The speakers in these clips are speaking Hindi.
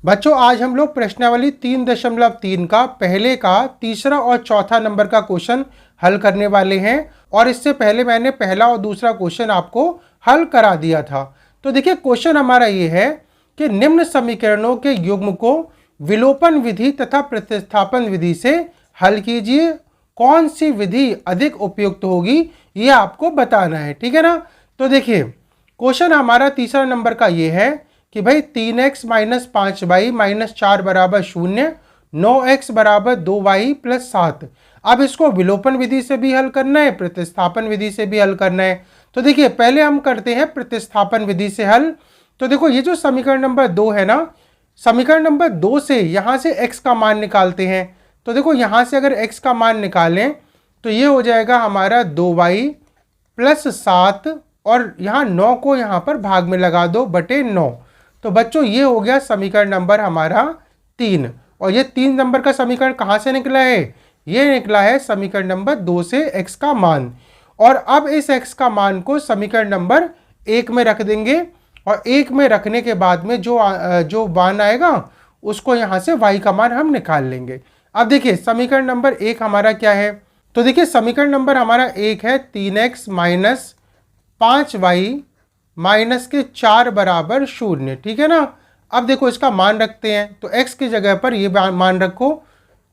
बच्चों आज हम लोग प्रश्नावली 3.3 का पहले का तीसरा और चौथा नंबर का क्वेश्चन हल करने वाले हैं। और इससे पहले मैंने पहला और दूसरा क्वेश्चन आपको हल करा दिया था। तो देखिए क्वेश्चन हमारा ये है कि निम्न समीकरणों के युग्म को विलोपन विधि तथा प्रतिस्थापन विधि से हल कीजिए। कौन सी विधि अधिक उपयुक्त होगी ये आपको बताना है, ठीक है ना। तो देखिए क्वेश्चन हमारा तीसरा नंबर का ये है कि भाई 3x - 5y - 4 बराबर 0, 9x बराबर 2y + 7। अब इसको विलोपन विधि से भी हल करना है, प्रतिस्थापन विधि से भी हल करना है। तो देखिए पहले हम करते हैं प्रतिस्थापन विधि से हल। तो देखो ये जो समीकरण नंबर 2 है ना, समीकरण नंबर 2 से यहाँ से x का मान निकालते हैं। तो देखो यहाँ से अगर x का मान निकालें तो ये हो जाएगा हमारा 2y + 7 और यहाँ 9 को यहाँ पर भाग में लगा दो बटे 9। तो बच्चों ये हो गया समीकरण नंबर हमारा 3। और ये 3 नंबर का समीकरण कहाँ से निकला है? ये निकला है समीकरण नंबर 2 से x का मान। और अब इस x का मान को समीकरण नंबर 1 में रख देंगे और 1 में रखने के बाद में जो मान आएगा उसको यहाँ से y का मान हम निकाल लेंगे। अब देखिए समीकरण नंबर 1 हमारा क्या है? तो देखिए समीकरण नंबर हमारा 1 है 3x - 5y - 4 बराबर 0, ठीक है ना। अब देखो इसका मान रखते हैं तो x की जगह पर ये मान रखो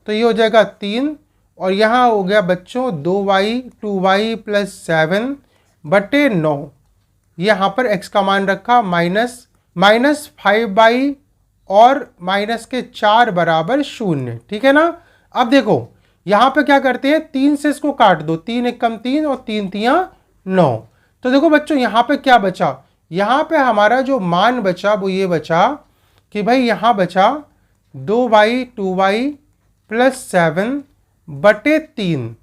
तो ये हो जाएगा 3 और यहाँ हो गया बच्चों 2y + 7 बटे 9। यहाँ पर x का मान रखा माइनस 5y और -4 बराबर 0, ठीक है ना। अब देखो यहाँ पे क्या करते हैं, 3 से इसको काट दो, 3 एकम 3 और 3 तियां 9। तो देखो बच्चों यहाँ पे क्या बचा, यहाँ पे हमारा जो मान बचा वो ये बचा कि भाई यहाँ बचा 2y + 7 बटे 3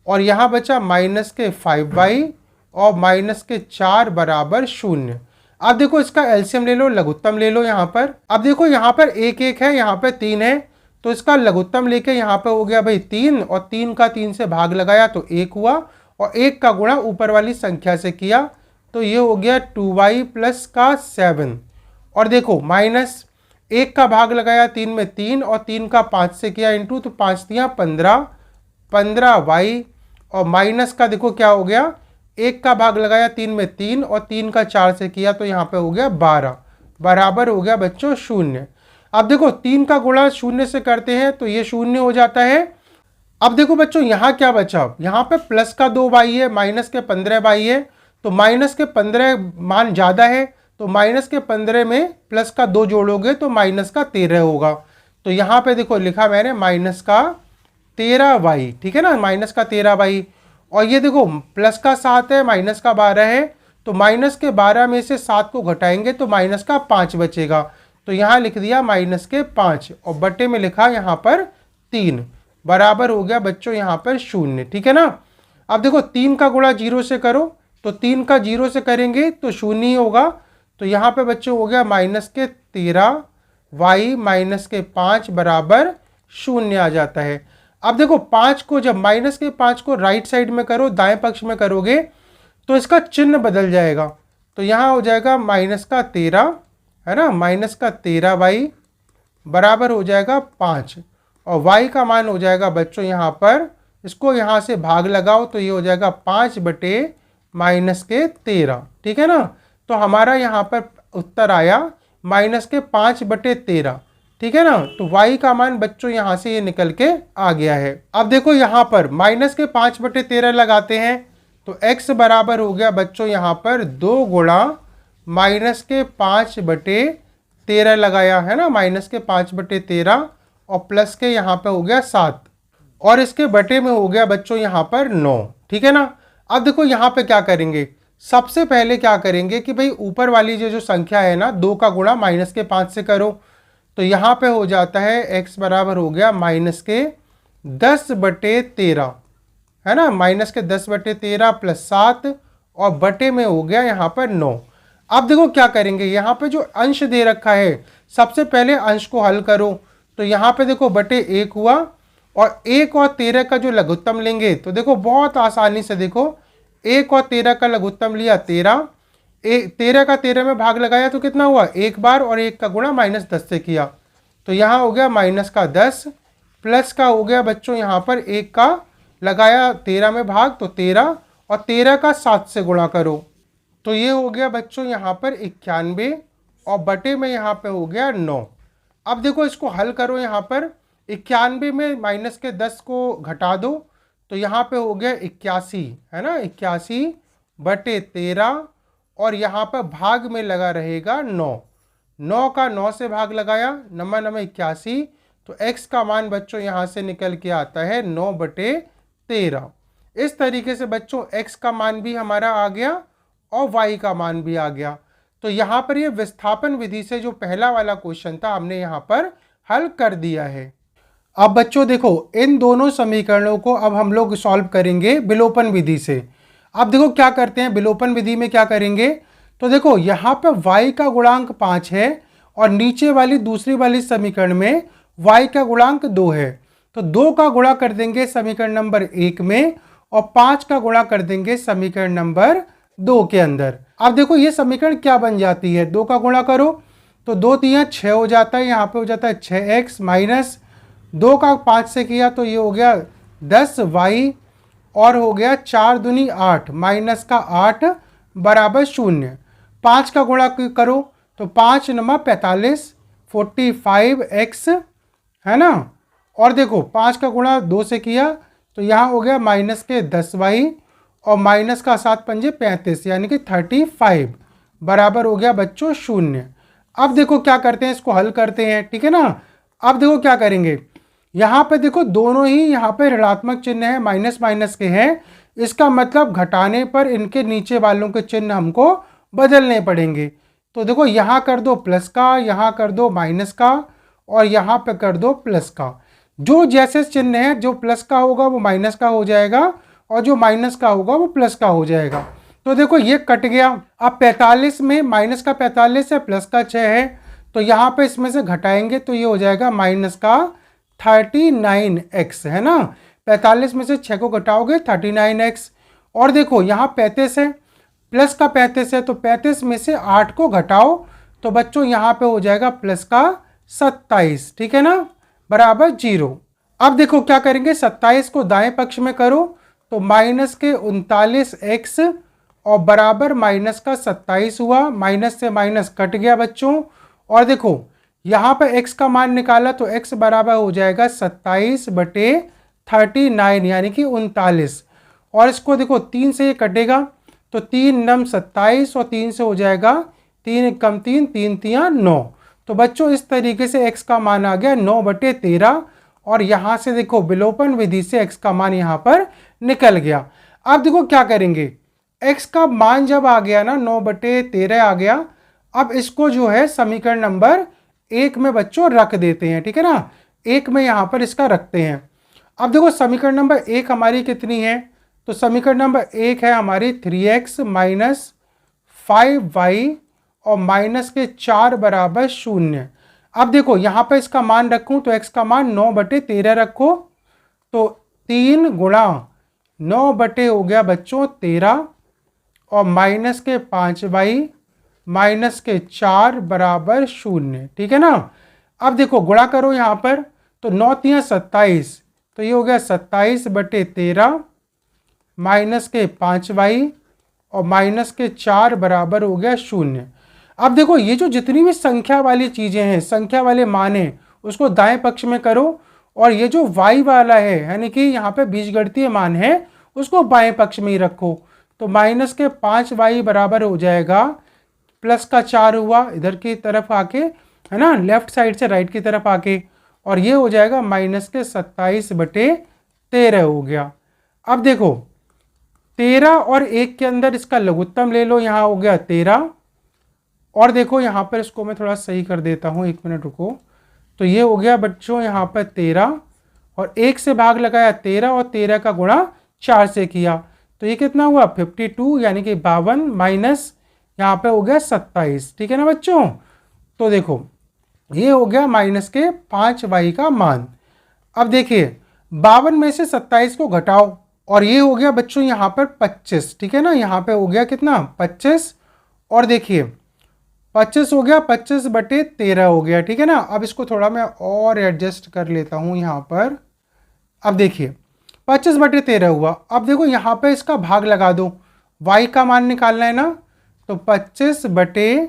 और यहाँ बचा -5y और -4 बराबर 0। अब देखो इसका एलसीएम ले लो, लघुत्तम ले लो यहाँ पर। अब देखो यहाँ पर 1 है, यहाँ पे 3 है, तो इसका लघुत्तम लेके यहाँ पे हो गया भाई 3 और 3 का 3 से भाग लगाया तो 1 हुआ और 1 का गुणा ऊपर वाली संख्या से किया तो ये हो गया 2y + का 7। और देखो -1 का भाग लगाया 3 में 3 और 3 का 5 से किया इंटू, तो 5 तियां 15y और माइनस का देखो क्या हो गया, 1 का भाग लगाया 3 में 3 और 3 का 4 से किया तो यहाँ पे हो गया 12 बराबर हो गया बच्चों 0। अब देखो 3 का गुणा 0 से करते हैं तो ये 0 हो जाता है। अब देखो बच्चों यहाँ क्या बचा, यहाँ पे प्लस का 2y है, माइनस के 15y है, तो माइनस के 15 मान ज़्यादा है तो माइनस के 15 में प्लस का 2 जोड़ोगे तो माइनस का 13 होगा। तो यहाँ पे देखो लिखा मैंने माइनस का 13y, ठीक है ना, माइनस का 13y। और ये देखो प्लस का 7 है, माइनस का 12 है, तो माइनस के 12 में से 7 को घटाएंगे तो माइनस का 5 बचेगा। तो यहाँ लिख दिया माइनस के 5 और बटे में लिखा यहाँ पर 3 बराबर हो गया बच्चों यहाँ पर 0, ठीक है ना। अब देखो 3 का गुणा 0 से करो तो 3 का 0 से करेंगे तो 0 ही होगा। तो यहाँ पे बच्चों हो गया -13y - 5 बराबर 0 आ जाता है। अब देखो 5 को जब -5 को राइट साइड में करो, दाएं पक्ष में करोगे तो इसका चिन्ह बदल जाएगा। तो यहाँ हो जाएगा -13, है ना, -13y बराबर हो जाएगा 5 और y का मान हो जाएगा बच्चों यहाँ पर, इसको यहाँ से भाग लगाओ तो ये हो जाएगा 5 बटे -13, ठीक है ना। तो हमारा यहाँ पर उत्तर आया -5 बटे 13, ठीक है ना। तो y का मान बच्चों यहाँ से ये निकल के आ गया है। अब देखो यहाँ पर -5 बटे 13 लगाते हैं तो x बराबर हो गया बच्चों यहाँ पर 2 गुणा -5 बटे 13 लगाया है ना, -5 बटे 13 और प्लस के यहाँ पे हो गया 7 और इसके बटे में हो गया बच्चों यहाँ पर 9, ठीक है ना। अब देखो यहाँ पे क्या करेंगे, सबसे पहले क्या करेंगे कि भाई ऊपर वाली जो संख्या है ना 2 का गुणा -5 से करो तो यहाँ पे हो जाता है x बराबर हो गया -10 बटे 13, है ना, -10 बटे 13 + 7 और बटे में हो गया यहाँ पर 9। अब देखो क्या करेंगे, यहाँ पे जो अंश दे रखा है सबसे पहले अंश को हल करो तो यहाँ पे देखो बटे 1 हुआ और 1 और 13 का जो लघुत्तम लेंगे तो देखो बहुत आसानी से देखो 1 और 13 का लघुत्तम लिया 13, 13 का 13 में भाग लगाया तो कितना हुआ 1 बार और 1 का गुणा -10 से किया तो यहाँ हो गया माइनस का 10, प्लस का हो गया बच्चों यहाँ पर 1 का लगाया 13 में भाग, तो 13, और 13 का 7 से गुणा करो, तो ये हो गया बच्चों यहाँ पर 91, और बटे में यहाँ पे हो गया 9। अब देखो इसको हल करो, यहाँ पर 91 में माइनस के 10 को घटा दो, तो यहाँ पे हो गया 81, है ना, 81 बटे 13, और यहाँ पर भाग में लगा रहेगा 9, 9 का 9 से भाग लगाया, नंबर 81, तो x का मान बच्चों यहाँ से निकल के आता है 9 बटे 13। इस तरीके से बच्चों x का मान भी हमारा आ गया और y का मान भी आ गया। तो यहाँ पर ये विस्थापन विधि से जो पहला वाला क्वेश्चन था हमने यहाँ पर हल कर दिया है। अब बच्चों देखो इन दोनों समीकरणों को अब हम लोग सॉल्व करेंगे विलोपन विधि से। अब देखो क्या करते हैं विलोपन विधि में, क्या करेंगे, तो देखो यहाँ पे y का गुणांक 5 है और नीचे वाली दूसरी वाली समीकरण में y का गुणांक 2 है, तो 2 का गुणा कर देंगे समीकरण नंबर 1 में और 5 का गुणा कर देंगे समीकरण नंबर 2 के अंदर। अब देखो ये समीकरण क्या बन जाती है, 2 का गुणा करो तो 2 3 6 हो जाता है, यहाँ पे हो जाता है 6x माइनस 2 का 5 से किया तो ये हो गया 10y, और हो गया 4 दूनी 8 माइनस का 8 बराबर 0। 5 का गुणा करो तो 5 नमा 45 45x, है ना, और देखो 5 का गुणा 2 से किया तो यहाँ हो गया माइनस के 10y और माइनस का 7 पंजे 35 यानी कि 35 बराबर हो गया बच्चों 0। अब देखो क्या करते हैं, इसको हल करते हैं, ठीक है ना। अब देखो क्या करेंगे, यहाँ पे देखो दोनों ही यहाँ पे ऋणात्मक चिन्ह है, माइनस माइनस के हैं, इसका मतलब घटाने पर इनके नीचे वालों के चिन्ह हमको बदलने पड़ेंगे। तो देखो यहाँ कर दो प्लस का, यहाँ कर दो माइनस का, और यहाँ पे कर दो प्लस का। जो जैसे चिन्ह है, जो प्लस का होगा वो माइनस का हो जाएगा और जो माइनस का होगा वो प्लस का हो जाएगा। तो देखो ये कट गया। अब 45 में माइनस का 45 है, प्लस का 6 है, तो यहाँ पे इसमें से घटाएंगे तो ये हो जाएगा माइनस का 39x, है ना। 45 में से 6 को घटाओगे 39x, और देखो यहाँ 35 है, प्लस का 35 है, तो 35 में से 8 को घटाओ तो बच्चों यहाँ पे हो जाएगा प्लस का 27, ठीक है ना, बराबर 0। अब देखो क्या करेंगे, 27 को दाएं पक्ष में करो तो माइनस के 39x और बराबर माइनस का 27 हुआ, माइनस से माइनस कट गया बच्चों। और देखो यहाँ पे x का मान निकाला तो x बराबर हो जाएगा 27 बटे 39 यानी कि 39, और इसको देखो 3 से ये कटेगा तो 3 नम 27 और 3 से हो जाएगा 3 कम 3 3 3 9। तो बच्चों इस तरीके से x का मान आ गया 9 बटे 13, और यहाँ से देखो विलोपन विधि से x का मान यहाँ पर निकल गया। अब देखो क्या करेंगे, x का मान जब आ गया ना 9 बटे 13 आ गया, अब इसको जो है समीकरण नंबर 1 में बच्चों रख देते हैं, ठीक है ना, 1 में यहाँ पर इसका रखते हैं। अब देखो समीकरण नंबर 1 हमारी कितनी है, तो समीकरण नंबर 1 है हमारी 3x माइनस 5y और माइनस के 4 बराबर 0। अब देखो यहाँ पे इसका मान रखूँ तो x का मान 9 बटे 13 रखो, तो 3 गुणा 9 बटे हो गया बच्चों 13 और माइनस के 5y माइनस के 4 बराबर 0, ठीक है ना। अब देखो गुणा करो यहाँ पर तो 9 3 27, तो ये हो गया 27 बटे 13 माइनस के 5y और माइनस के 4 बराबर हो गया 0। अब देखो ये जो जितनी भी संख्या वाली चीज़ें हैं, संख्या वाले मान हैं, उसको दाएं पक्ष में करो, और ये जो y वाला है यानी कि यहाँ पे बीजगणितीय मान है उसको बाएं पक्ष में ही रखो। तो माइनस के 5y बराबर हो जाएगा प्लस का 4 हुआ इधर की तरफ आके, है ना, लेफ्ट साइड से राइट की तरफ आके, और ये हो जाएगा माइनस के 27 बटे 13 हो गया। अब देखो 13 और 1 के अंदर इसका लघुत्तम ले लो, यहाँ हो गया 13, और देखो यहाँ पर इसको मैं थोड़ा सही कर देता हूँ, 1 मिनट रुको। तो ये हो गया बच्चों यहाँ पर 13 और 1 से भाग लगाया 13 और 13 का गुणा 4 से किया तो ये कितना हुआ 52 यानी कि 52 माइनस यहाँ पे हो गया 27, ठीक है ना बच्चों। तो देखो ये हो गया माइनस के 5y का मान। अब देखिए 52 में से 27 को घटाओ और ये हो गया बच्चों यहाँ पर 25, ठीक है ना, यहाँ पे हो गया कितना 25, और देखिए 25 हो गया, 25/13 हो गया, ठीक है ना। अब इसको थोड़ा मैं और एडजस्ट कर लेता हूँ यहाँ पर। अब देखिए 25/13 हुआ। अब देखो यहाँ पे इसका भाग लगा दो, y का मान निकालना है ना। तो 25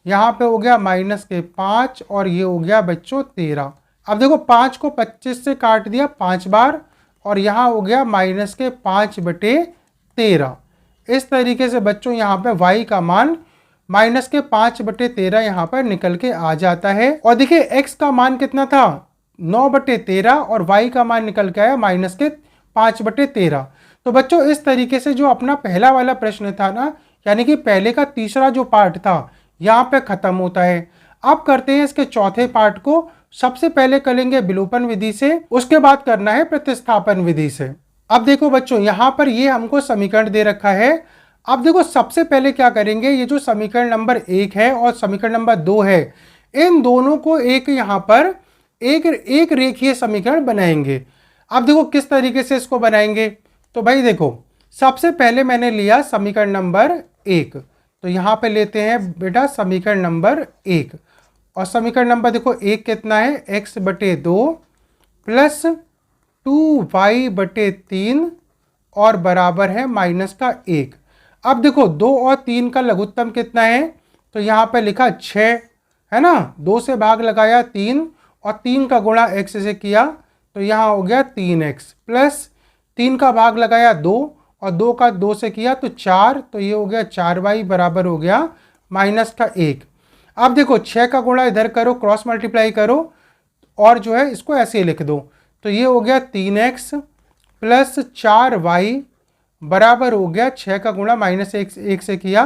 यहाँ पे हो गया -5 और ये हो गया बच्चों 13। अब देखो 5 को 25 से काट दिया 5 बार और यहाँ हो गया -5/13। इस तरीके से बच्चों यहाँ पे y का मान -5/13 यहाँ पर निकल के आ जाता है। और देखिए x का मान कितना था 9/13 और y का मान निकल के आया -5/13। तो बच्चों इस तरीके से जो अपना पहला वाला प्रश्न था ना, यानी कि पहले का तीसरा जो पार्ट था यहाँ पे खत्म होता है। अब करते हैं इसके चौथे पार्ट को। सबसे पहले करेंगे विलोपन विधि से, उसके बाद करना है प्रतिस्थापन विधि से। अब देखो बच्चों यहाँ पर ये हमको समीकरण दे रखा है। अब देखो सबसे पहले क्या करेंगे, ये जो समीकरण नंबर 1 है और समीकरण नंबर 2 है, इन दोनों को एक यहाँ पर एक रेखीय समीकरण बनाएंगे। अब देखो किस तरीके से इसको बनाएंगे। तो भाई देखो सबसे पहले मैंने लिया समीकरण नंबर 1, तो यहाँ पे लेते हैं बेटा समीकरण नंबर 1। और समीकरण नंबर देखो 1 कितना है, x/2 प्लस 2y/3 और बराबर है -1। अब देखो 2 और 3 का लघुत्तम कितना है, तो यहाँ पे लिखा 6 है ना। 2 से भाग लगाया 3 और 3 का गुणा x से किया तो यहाँ हो गया 3x प्लस 3 का भाग लगाया 2 और 2 का 2 से किया तो 4, तो ये हो गया 4y बराबर हो गया -1। अब देखो 6 का गुणा इधर करो, क्रॉस मल्टीप्लाई करो और जो है इसको ऐसे ही लिख दो। तो ये हो गया 3x प्लस 4y बराबर हो गया 6 का गुणा -1 से किया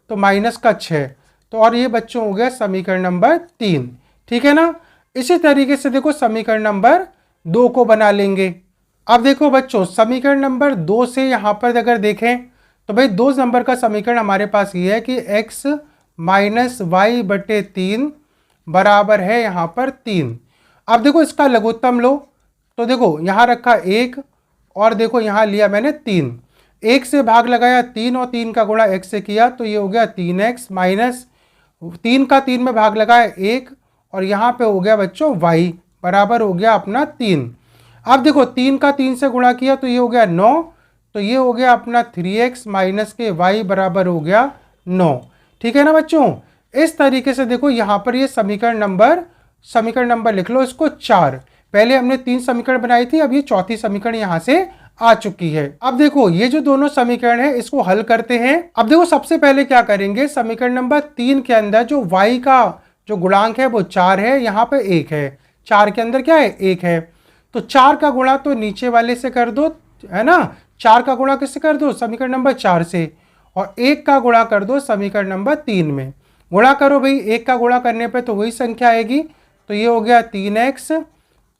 तो -6। तो और ये बच्चों हो गया समीकरण नंबर 3, ठीक है ना। इसी तरीके से देखो समीकरण नंबर 2 को बना लेंगे। अब देखो बच्चों समीकरण नंबर 2 से यहाँ पर अगर देखें तो भाई 2 नंबर का समीकरण हमारे पास ये है कि x - y/3 बराबर है यहाँ पर 3। अब देखो इसका लघुत्तम लो, तो देखो यहाँ रखा 1 और देखो यहाँ लिया मैंने 3। 1 से भाग लगाया 3 और 3 का गुणा x से किया तो ये हो गया 3x माइनस 3 का 3 में भाग लगाया 1 और यहाँ पे हो गया बच्चों y बराबर हो गया अपना 3। अब देखो 3 का 3 से गुणा किया तो ये हो गया 9, तो ये हो गया अपना 3x माइनस के y बराबर हो गया 9, ठीक है ना बच्चों। इस तरीके से देखो यहाँ पर ये समीकरण नंबर लिख लो इसको 4। पहले हमने 3 समीकरण बनाई थी, अब ये चौथी समीकरण यहाँ से आ चुकी है। अब देखो ये जो दोनों समीकरण है इसको हल करते हैं। अब देखो सबसे पहले क्या करेंगे, समीकरण नंबर 3 के अंदर जो y का जो गुणांक है वो 4 है, यहाँ पे 1 है। 4 के अंदर क्या है 1 है, तो 4 का गुणा तो नीचे वाले से कर दो, है ना। 4 का गुणा किससे कर दो, समीकरण नंबर 4 से, और 1 का गुणा कर दो समीकरण नंबर 3 में। गुणा करो भाई, 1 का गुणा करने पे तो वही संख्या आएगी, तो ये हो गया 3x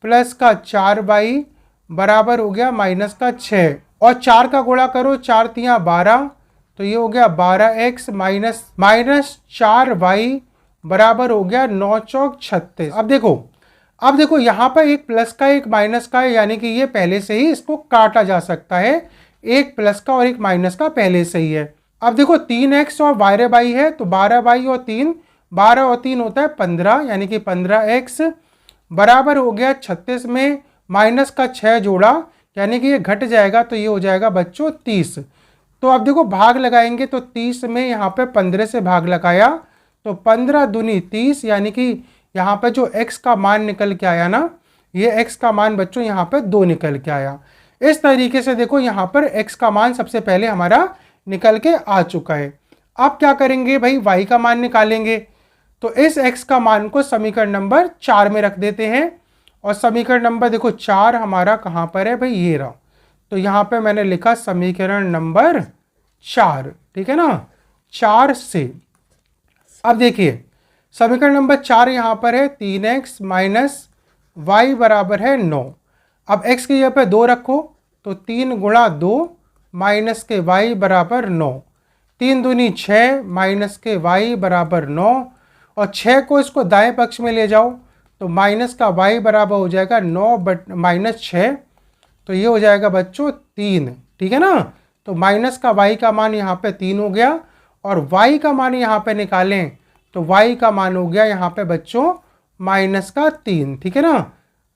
प्लस का 4y बराबर हो गया -6। और 4 का गुणा करो, 4 तियाँ 12, तो ये हो गया 12x माइनस 4y बराबर हो गया 9 चौक 36। अब देखो यहाँ पर एक प्लस का एक माइनस का है, यानी कि ये पहले से ही इसको काटा जा सकता है, एक प्लस का और एक माइनस का पहले से ही है। अब देखो 3x और 12y है तो 12y और 3, 12 और 3 होता है 15, यानी कि 15x बराबर हो गया 36 में माइनस का 6 जोड़ा, यानी कि ये घट जाएगा तो ये हो जाएगा बच्चों 30। तो अब देखो भाग लगाएंगे तो 30 में यहाँ पे 15 से भाग लगाया तो 15 दूनी 30, यानी कि यहाँ पे जो x का मान निकल के आया ना, ये x का मान बच्चों यहाँ पे 2 निकल के आया। इस तरीके से देखो यहाँ पर x का मान सबसे पहले हमारा निकल के आ चुका है। अब क्या करेंगे भाई, y का मान निकालेंगे। तो इस x का मान को समीकरण नंबर 4 में रख देते हैं, और समीकरण नंबर देखो 4 हमारा कहाँ पर है भाई, ये रहा। तो यहाँ पे मैंने लिखा समीकरण नंबर 4, ठीक है ना, 4 से। अब देखिए समीकरण नंबर 4 यहाँ पर है 3x माइनस y बराबर है 9। अब x की जगह पे 2 रखो तो 3 गुणा 2 माइनस के y बराबर 9, 3 दूनी 6 माइनस के y बराबर 9, और 6 को इसको दाएं पक्ष में ले जाओ तो माइनस का y बराबर हो जाएगा 9 माइनस 6, तो ये हो जाएगा बच्चों 3, ठीक है ना। तो माइनस का y का मान यहाँ पे 3 हो गया, और y का मान यहाँ पे निकालें तो y का मान हो गया यहाँ पे बच्चों -3, ठीक है ना।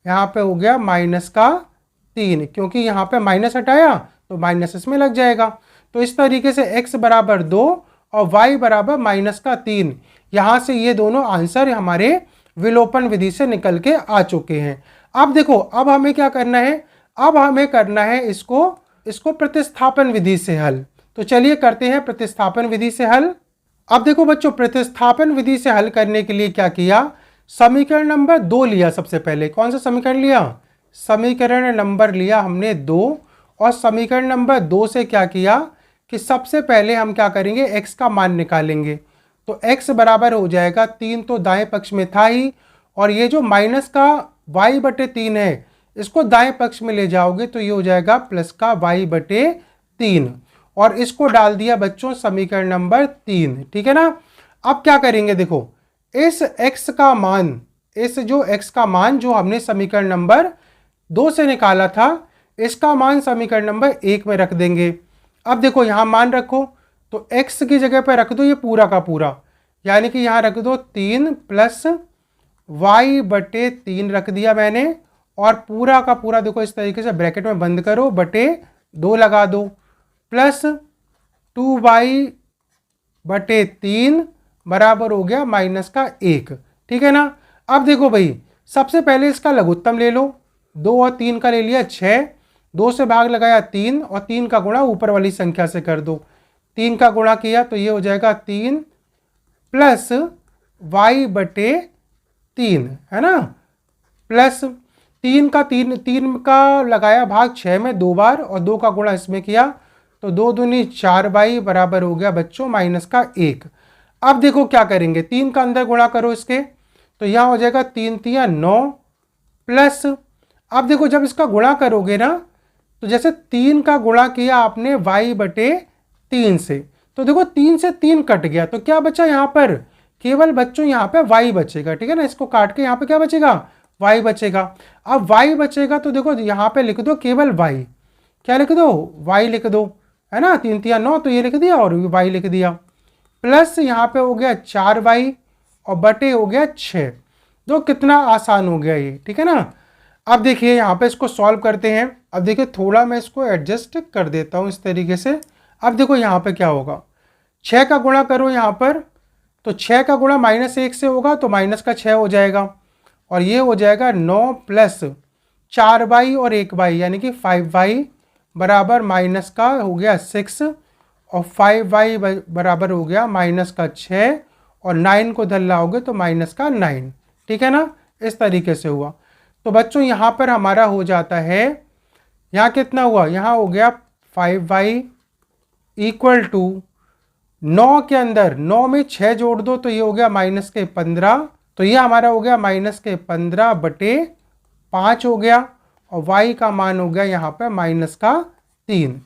यहाँ पे हो गया -3, क्योंकि यहाँ पे माइनस हटाया तो माइनस इसमें लग जाएगा। तो इस तरीके से x बराबर 2 और y बराबर -3, यहाँ से ये दोनों आंसर हमारे विलोपन विधि से निकल के आ चुके हैं। अब देखो, अब हमें क्या करना है, अब हमें करना है इसको प्रतिस्थापन विधि से हल। तो चलिए करते हैं प्रतिस्थापन विधि से हल। अब देखो बच्चों, प्रतिस्थापन विधि से हल करने के लिए क्या किया, समीकरण नंबर 2 लिया। सबसे पहले कौन सा समीकरण लिया, समीकरण नंबर लिया हमने 2, और समीकरण नंबर 2 से क्या किया कि सबसे पहले हम क्या करेंगे, x का मान निकालेंगे। तो x बराबर हो जाएगा 3, तो दाएं पक्ष में था ही, और ये जो माइनस का y/3 है इसको दाएं पक्ष में ले जाओगे तो ये हो जाएगा प्लस का y/3, और इसको डाल दिया बच्चों समीकरण नंबर 3, ठीक है ना। अब क्या करेंगे, देखो इस x का मान, इस जो x का मान जो हमने समीकरण नंबर 2 से निकाला था, इसका मान समीकरण नंबर 1 में रख देंगे। अब देखो यहाँ मान रखो, तो x की जगह पर रख दो ये पूरा का पूरा, यानी कि यहाँ रख दो 3 + y/3 रख दिया मैंने, और पूरा का पूरा देखो इस तरीके से ब्रैकेट में बंद करो, /2 लगा दो, प्लस 2y/3 बराबर हो गया -1, ठीक है ना। अब देखो भाई, सबसे पहले इसका लघुत्तम ले लो, 2 और 3 का ले लिया 6, 2 से भाग लगाया 3, और 3 का गुणा ऊपर वाली संख्या से कर दो, 3 का गुणा किया तो ये हो जाएगा 3 + y/3, है ना, प्लस 3 का लगाया भाग 6 में 2 बार, और 2 का गुणा इसमें किया तो 2 दूनी 4y बराबर हो गया बच्चों -1। अब देखो क्या करेंगे, 3 का अंदर गुणा करो इसके, तो यहाँ हो जाएगा 3 × 3 = 9, प्लस अब देखो जब इसका गुणा करोगे ना, तो जैसे 3 का गुणा किया आपने y/3 से, तो देखो 3 से 3 कट गया, तो क्या बचा यहाँ पर, केवल बच्चों यहाँ पे y बचेगा, ठीक है ना। इसको काट के यहाँ पे क्या बचेगा, y बचेगा। अब y बचेगा तो देखो यहाँ पे लिख दो केवल y, क्या लिख दो, y लिख दो, है ना, 3 × 3 = 9, तो ये लिख दिया और y लिख दिया, प्लस यहाँ पे हो गया 4y और बटे हो गया 6। तो कितना आसान हो गया ये, ठीक है ना। अब देखिए यहाँ पे इसको सॉल्व करते हैं। अब देखिए थोड़ा मैं इसको एडजस्ट कर देता हूँ इस तरीके से। अब देखो यहाँ पे क्या होगा, 6 का गुणा करो यहाँ पर, तो 6 का गुणा -1 से होगा तो -6 हो जाएगा, और ये हो जाएगा 9 + 4y और 1y यानी कि 5y बराबर हो गया 6, और 5y बराबर हो गया -6, और 9 को धर लाओगे तो -9, ठीक है ना। इस तरीके से हुआ। तो बच्चों यहाँ पर हमारा हो जाता है, यहाँ कितना हुआ, यहाँ हो गया 5y = 9 के अंदर 9 में 6 जोड़ दो तो ये हो गया -15, तो ये हमारा हो गया -15/5 हो गया, और y का मान हो गया यहाँ पर -3।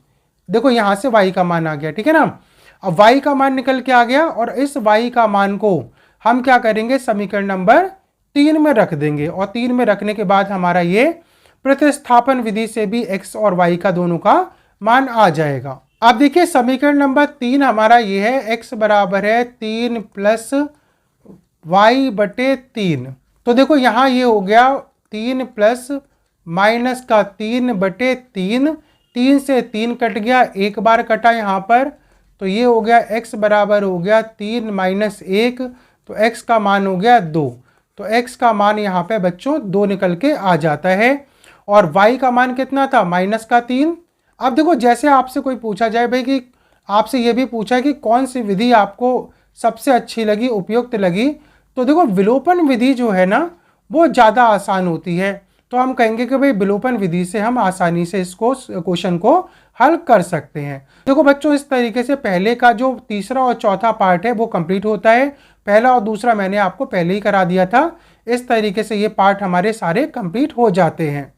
देखो यहाँ से y का मान आ गया, ठीक है ना। अब y का मान निकल के आ गया, और इस y का मान को हम क्या करेंगे, समीकरण नंबर 3 में रख देंगे, और 3 में रखने के बाद हमारा ये प्रतिस्थापन विधि से भी x और y का दोनों का मान आ जाएगा। अब देखिए समीकरण नंबर 3 हमारा ये है, x बराबर है 3 + y/3। तो देखो यहाँ ये हो गया 3 + -3/3, 3 से 3 कट गया, एक बार कटा यहाँ पर, तो ये हो गया x बराबर हो गया 3 - 1, तो x का मान हो गया 2, तो x का मान यहाँ पे बच्चों 2 निकल के आ जाता है, और y का मान कितना था, -3। अब देखो जैसे आपसे कोई पूछा जाए भाई कि आपसे ये भी पूछा है कि कौन सी विधि आपको सबसे अच्छी लगी, उपयुक्त लगी, तो देखो विलोपन विधि जो है ना वो ज़्यादा आसान होती है, तो हम कहेंगे कि भाई विलोपन विधि से हम आसानी से इसको क्वेश्चन को हल कर सकते हैं। देखो बच्चों इस तरीके से पहले का जो तीसरा और चौथा पार्ट है वो कंप्लीट होता है। पहला और दूसरा मैंने आपको पहले ही करा दिया था। इस तरीके से ये पार्ट हमारे सारे कंप्लीट हो जाते हैं।